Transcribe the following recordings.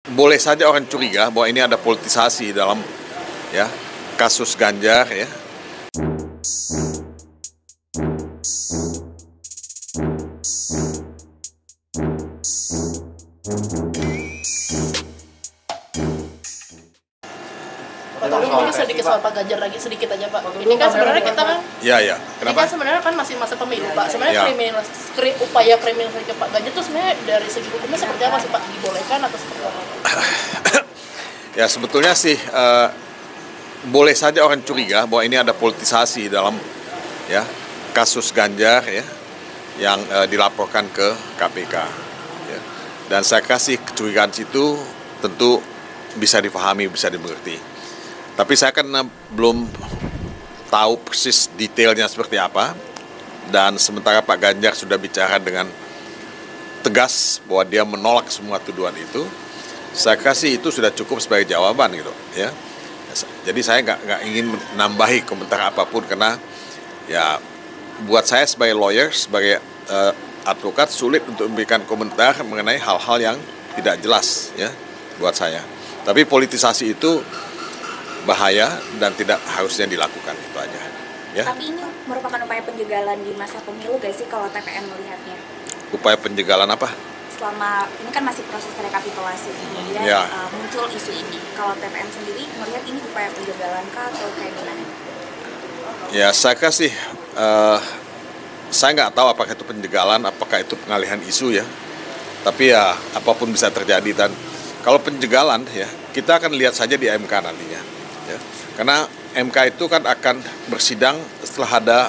Boleh saja orang curiga bahwa ini ada politisasi dalam ya kasus Ganjar ya. Mungkin sedikit soal Pak Ganjar lagi sedikit aja Pak. Ini kan sebenarnya kita kan. Iya. Ini kan sebenarnya kan masih masa pemilu Pak. Sebenarnya Ya. upaya kriminalisasi Pak Ganjar itu sebenarnya dari segi hukumnya seperti apa sih Pak? Dibolehkan atau seperti apa? Ya sebetulnya sih boleh saja orang curiga bahwa ini ada politisasi dalam ya kasus Ganjar ya yang dilaporkan ke KPK. Ya. Dan saya kasih kecurigaan situ tentu bisa dipahami, bisa dimengerti. Tapi saya kan belum tahu persis detailnya seperti apa. Dan sementara Pak Ganjar sudah bicara dengan tegas bahwa dia menolak semua tuduhan itu, saya kasih itu sudah cukup sebagai jawaban gitu ya. Jadi saya nggak ingin menambahi komentar apapun karena ya buat saya sebagai lawyer, sebagai advokat sulit untuk memberikan komentar mengenai hal-hal yang tidak jelas ya buat saya. Tapi politisasi itu bahaya dan tidak harusnya dilakukan, itu aja. Ya. Tapi ini merupakan upaya penjagalan di masa pemilu gak sih kalau TPN melihatnya? Upaya penjagalan apa? Selama ini kan masih proses rekapitulasi, kemudian muncul isu ini. Kalau TPN sendiri melihat ini upaya penjagalan kah atau kayak gimana? Ya saya kasih, saya nggak tahu apakah itu penjagalan, apakah itu pengalihan isu ya. Tapi ya apapun bisa terjadi dan kalau penjagalan ya kita akan lihat saja di MK nantinya. Ya. Karena MK itu kan akan bersidang setelah ada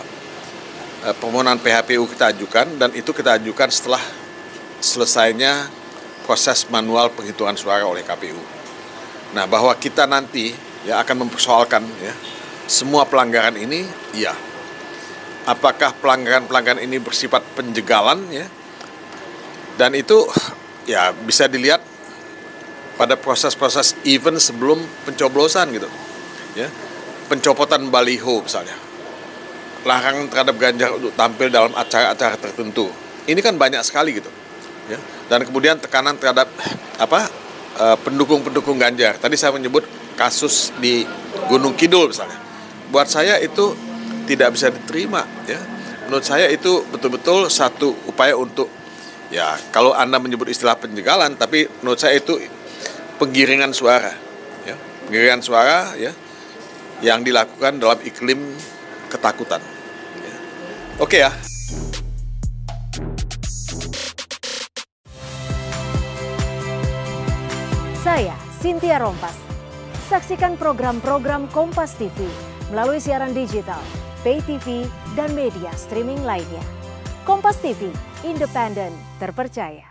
permohonan PHPU kita ajukan dan itu kita ajukan setelah selesainya proses manual penghitungan suara oleh KPU. Nah, bahwa kita nanti ya akan mempersoalkan ya semua pelanggaran ini, iya. Apakah pelanggaran-pelanggaran ini bersifat penjagalan ya? Dan itu ya bisa dilihat pada proses-proses even sebelum pencoblosan gitu. Ya. Pencopotan baliho misalnya. Larangan terhadap Ganjar untuk tampil dalam acara-acara tertentu. Ini kan banyak sekali gitu. Ya. Dan kemudian tekanan terhadap pendukung-pendukung Ganjar. Tadi saya menyebut kasus di Gunung Kidul misalnya. Buat saya itu tidak bisa diterima ya. Menurut saya itu betul-betul satu upaya untuk ya kalau Anda menyebut istilah penjagalan, tapi menurut saya itu penggiringan suara ya. Penggiringan suara ya yang dilakukan dalam iklim ketakutan. Ya. Oke ya. Saya Cynthia Rompas. Saksikan program-program Kompas TV melalui siaran digital, pay TV, dan media streaming lainnya. Kompas TV, independen, terpercaya.